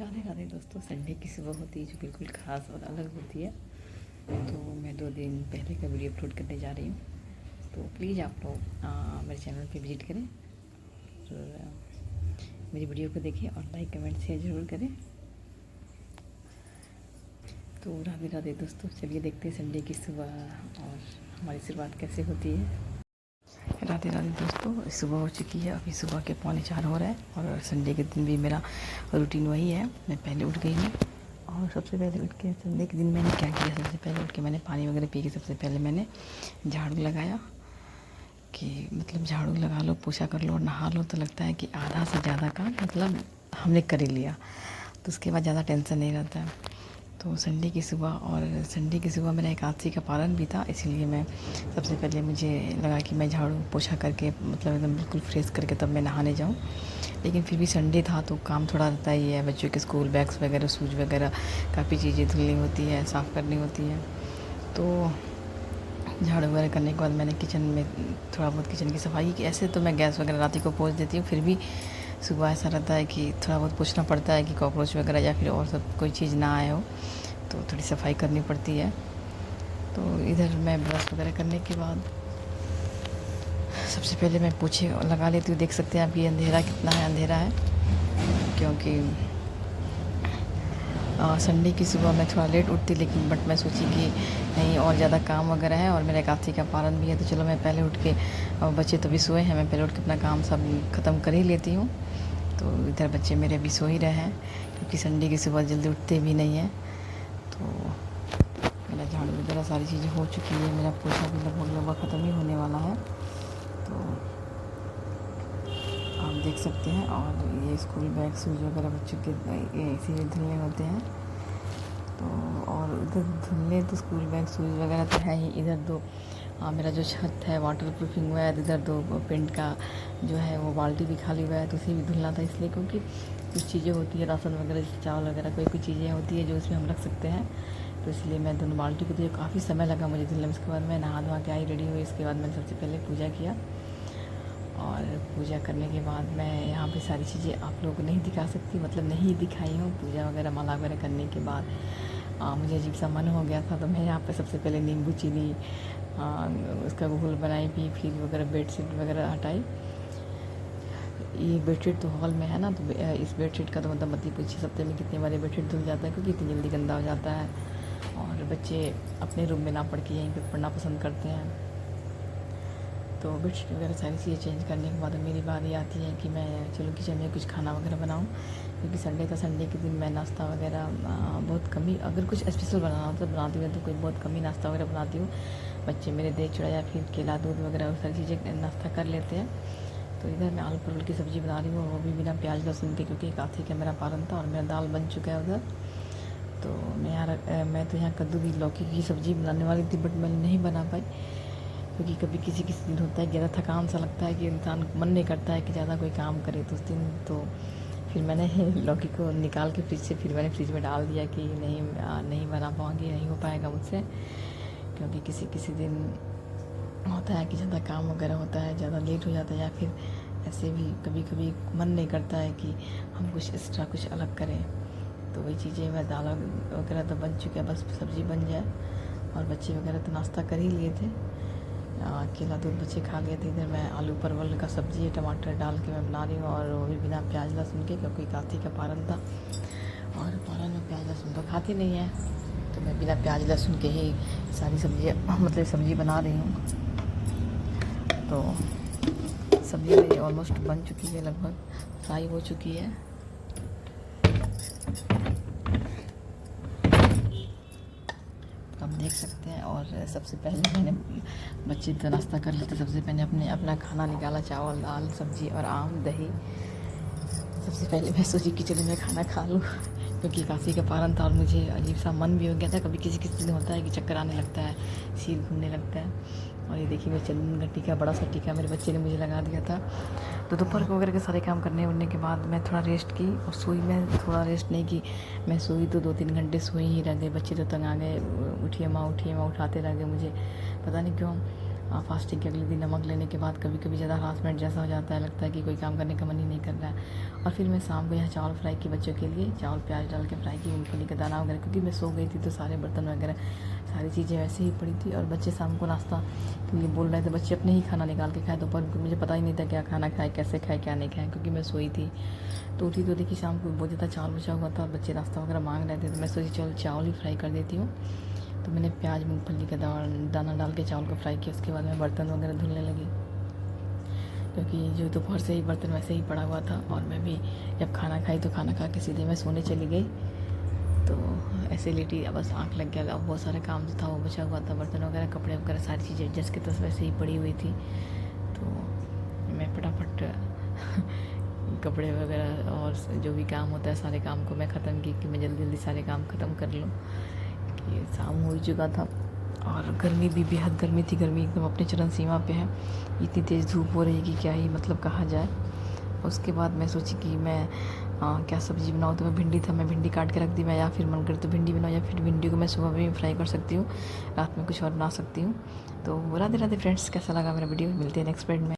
राधे राधे दोस्तों। संडे की सुबह होती है जो बिल्कुल ख़ास और अलग होती है। तो मैं 2 दिन पहले का वीडियो अपलोड करने जा रही हूँ। तो प्लीज़ आप लोग मेरे चैनल पे विज़िट करें और मेरी वीडियो को देखें और लाइक कमेंट शेयर ज़रूर करें। तो राधे राधे दोस्तों, चलिए देखते हैं संडे की सुबह और हमारी शुरुआत कैसे होती है। राधे राधे दोस्तों, सुबह हो चुकी है। अभी सुबह के 3:45 हो रहा है और संडे के दिन भी मेरा रूटीन वही है। मैं पहले उठ गई हूँ और सबसे पहले उठ के संडे के दिन मैंने क्या किया, सबसे पहले उठ के मैंने पानी वगैरह पी के सबसे पहले मैंने झाड़ू लगाया कि मतलब झाड़ू लगा लो, पोछा कर लो और नहा लो तो लगता है कि आधा से ज़्यादा काम मतलब हमने कर ही लिया, तो उसके बाद ज़्यादा टेंशन नहीं रहता है। तो संडे की सुबह मेरा एकादशी का पारण भी था, इसीलिए मैं सबसे पहले मुझे लगा कि मैं झाड़ू पोछा करके मतलब एकदम बिल्कुल फ्रेश करके तब मैं नहाने जाऊँ। लेकिन फिर भी संडे था तो काम थोड़ा रहता ही है, बच्चों के स्कूल बैग्स वगैरह, शूज़ वगैरह, काफ़ी चीज़ें धुलनी होती है, साफ़ करनी होती है। तो झाड़ू वगैरह करने के बाद मैंने किचन में थोड़ा बहुत किचन की सफाई की। ऐसे तो मैं गैस वगैरह रात को पोंछ देती हूँ, फिर भी सुबह ऐसा रहता है कि थोड़ा बहुत पोंछना पड़ता है कि कॉकरोच वगैरह या फिर और सब कोई चीज़ ना आए हो, तो थोड़ी सफाई करनी पड़ती है। तो इधर मैं ब्रश वगैरह करने के बाद सबसे पहले मैं पोछे लगा लेती हूँ। देख सकते हैं आप ये अंधेरा कितना है, अंधेरा है क्योंकि संडे की सुबह मैं थोड़ा लेट उठती, लेकिन बट मैं सोची कि नहीं और ज़्यादा काम वगैरह है और मेरा एकादशी का पारण भी है, तो चलो मैं पहले उठ के, और बच्चे तो भी सोए हैं, मैं पहले उठ के अपना काम सब ख़त्म कर ही लेती हूँ। तो इधर बच्चे मेरे अभी सो ही रहे हैं क्योंकि संडे की सुबह जल्दी उठते भी नहीं हैं। तो मेरा झाड़ू वगैरह सारी चीज़ें हो चुकी है, मेरा पोछा भी लगभग ख़त्म ही होने वाला है। तो आप देख सकते हैं, और ये स्कूल बैग शूज़ वगैरह बच्चों के इसीलिए धुलने होते हैं। तो और इधर धुलने तो स्कूल बैग शूज़ वगैरह तो है ही। इधर दो मेरा जो छत है वाटर प्रूफिंग हुआ है, इधर 2 पेंट का जो है वो बाल्टी भी खाली हुआ है, तो उसे भी धुलना था, इसलिए क्योंकि कुछ चीज़ें होती है राशन वगैरह, चावल वगैरह, कोई चीज़ें होती है जो उसमें हम रख सकते हैं, तो इसलिए मैं दोनों बाल्टी को, तो काफ़ी समय लगा मुझे धुलने में। उसके बाद मैं नहा धोवा के आई, रेडी हुई। इसके बाद मैंने सबसे पहले पूजा किया और पूजा करने के बाद मैं यहाँ पे सारी चीज़ें आप लोगों को नहीं दिखा सकती, मतलब नहीं दिखाई हूँ। पूजा वगैरह माला वगैरह करने के बाद मुझे अजीब सा मन हो गया था, तो मैं यहाँ पे सबसे पहले नींबू चीनी उसका घोल बनाई, भी फिर वगैरह बेडशीट वगैरह हटाई। ये बेडशीट तो हॉल में है ना, तो इस बेडशीट का तो मतलब मत ही पूछिए, सप्ताह में कितनी बार बेडशीट धुल जाता है क्योंकि इतनी जल्दी गंदा हो जाता है और बच्चे अपने रूम में ना पढ़ के यहीं पे पढ़ना पसंद करते हैं। तो बेडशीट वगैरह सारी चीज़ें चेंज करने के बाद मेरी बारी आती है कि मैं चलो किचन में कुछ खाना वगैरह बनाऊँ, क्योंकि संडे के दिन मैं नाश्ता वगैरह बहुत कम ही, अगर कुछ स्पेशल बनाना होता है बनाती हूँ, तो कोई बहुत कम ही नाश्ता वगैरह बनाती हूँ। बच्चे मेरे दही चूड़ा या फिर केला दूध वगैरह सारी चीज़ें नाश्ता कर लेते हैं। तो इधर मैं आलू परवल की सब्ज़ी बना रही हूँ, वो भी बिना प्याज लहसुन के, क्योंकि एकादशी का मेरा पारण था और मेरा दाल बन चुका है उधर। तो मैं तो यहाँ कद्दू की लौकी की सब्ज़ी बनाने वाली थी, बट मैंने नहीं बना पाई क्योंकि कभी किसी किसी दिन होता है ज़्यादा थकान सा लगता है कि इंसान मन नहीं करता है कि ज़्यादा कोई काम करे, तो उस दिन तो फिर मैंने लौकी को निकाल के फ्रिज से फिर मैंने फ्रिज में डाल दिया कि नहीं बना पाऊँगी, नहीं हो पाएगा मुझसे, क्योंकि किसी किसी दिन होता है कि ज़्यादा काम वगैरह होता है, ज़्यादा लेट हो जाता है, या फिर ऐसे भी कभी कभी मन नहीं करता है कि हम कुछ एक्स्ट्रा कुछ अलग करें। तो वही चीज़ें, मैं दाल वगैरह तो बन चुका है, बस सब्ज़ी बन जाए। और बच्चे वगैरह तो नाश्ता कर ही लिए थे, केला दूध बच्चे खा गए थे। इधर मैं आलू परवल का सब्ज़ी टमाटर डाल के मैं बना रही हूँ, और वो भी बिना प्याज लहसुन के, क्योंकि एकादशी का पारण था और पारण में प्याज लहसुन तो खाती नहीं है, तो मैं बिना प्याज लहसुन के ही सारी सब्ज़ियाँ मतलब सब्ज़ी बना रही हूँ। तो सब्ज़ी मेरी ऑलमोस्ट बन चुकी है, लगभग फ्राई हो चुकी है। आप देख सकते हैं। और सबसे पहले मैंने, बच्चे तो नाश्ता कर लेते, सबसे पहले अपना खाना निकाला, चावल दाल सब्ज़ी और आम दही। सबसे पहले मैं सोची कि चलो मैं खाना खा लूँ, क्योंकि एकादशी का पारण था और मुझे अजीब सा मन भी हो गया था। कभी किसी किसी दिन होता है कि चक्कर आने लगता है, सिर घूमने लगता है। और ये देखिए मैं चंदन का टीका, बड़ा सा टीका मेरे बच्चे ने मुझे लगा दिया था। तो दोपहर को वगैरह के सारे काम करने उड़ने के बाद मैं थोड़ा रेस्ट की, और सोई मैं थोड़ा रेस्ट नहीं की, मैं सोई तो 2-3 घंटे सोई ही रह गए। बच्चे तो तंग आ गए, उठिए माँ उठाते रह गए मुझे, पता नहीं क्यों। फास्टिंग के अगले दिन नमक लेने के बाद कभी कभी ज़्यादा हरासमेंट जैसा हो जाता है, लगता है कि कोई काम करने का मन ही नहीं कर रहा है। और फिर मैं शाम को यहाँ चावल फ्राई की बच्चों के लिए, चावल प्याज डाल के फ्राई की, मूँगफली का दाना वगैरह, क्योंकि मैं सो गई थी तो सारे बर्तन वगैरह सारी चीज़ें वैसे ही पड़ी थी। और बच्चे शाम को नाश्ता के लिए बोल रहे थे, बच्चे अपने ही खाना निकाल के खाए दोपहर को, मुझे पता ही नहीं था क्या खाना खाए, कैसे खाए, क्या नहीं खाए, क्योंकि मैं सोई थी। तो उठी तो देखी शाम को बहुत ज़्यादा चावल बचा हुआ था, बच्चे नाश्ता वगैरह मांग रहे थे, तो मैं सोची चलो चावल ही फ्राई कर देती हूँ। तो मैंने प्याज मूँगफली का दाना डाल के चावल को फ्राई किया। उसके बाद मैं बर्तन वगैरह धुलने लगी, क्योंकि जो दोपहर से ही बर्तन वैसे ही पड़ा हुआ था। और मैं भी जब खाना खाई तो खाना खा के सीधे मैं सोने चली गई। तो ऐसे लेटी, बस आँख लग गया। अब बहुत सारा काम जो था वो बचा हुआ था, बर्तन वगैरह, कपड़े वगैरह, सारी चीज़ें जैसे के तस वैसे ही पड़ी हुई थी। तो मैं फटाफट कपड़े वगैरह और जो भी काम होता है सारे काम को मैं ख़त्म की, कि मैं जल्दी जल्दी सारे काम ख़त्म कर लूँ, कि शाम हो ही चुका था। और गर्मी भी बेहद गर्मी थी, गर्मी एकदम अपने चरम सीमा पे है। इतनी तेज़ धूप हो रही है कि क्या ही मतलब कहा जाए। उसके बाद मैं सोची कि मैं क्या सब्ज़ी बनाऊँ, तो मैं भिंडी था, मैं भिंडी काट के रख दी। मैं या फिर मन करे तो भिंडी बनाऊँ, या फिर भिंडी को मैं सुबह में फ्राई कर सकती हूँ, रात में कुछ और बना सकती हूँ। तो राधे राधे फ्रेंड्स, कैसा लगा मेरा वीडियो, मिलते हैं नेक्स्ट वीडियो में।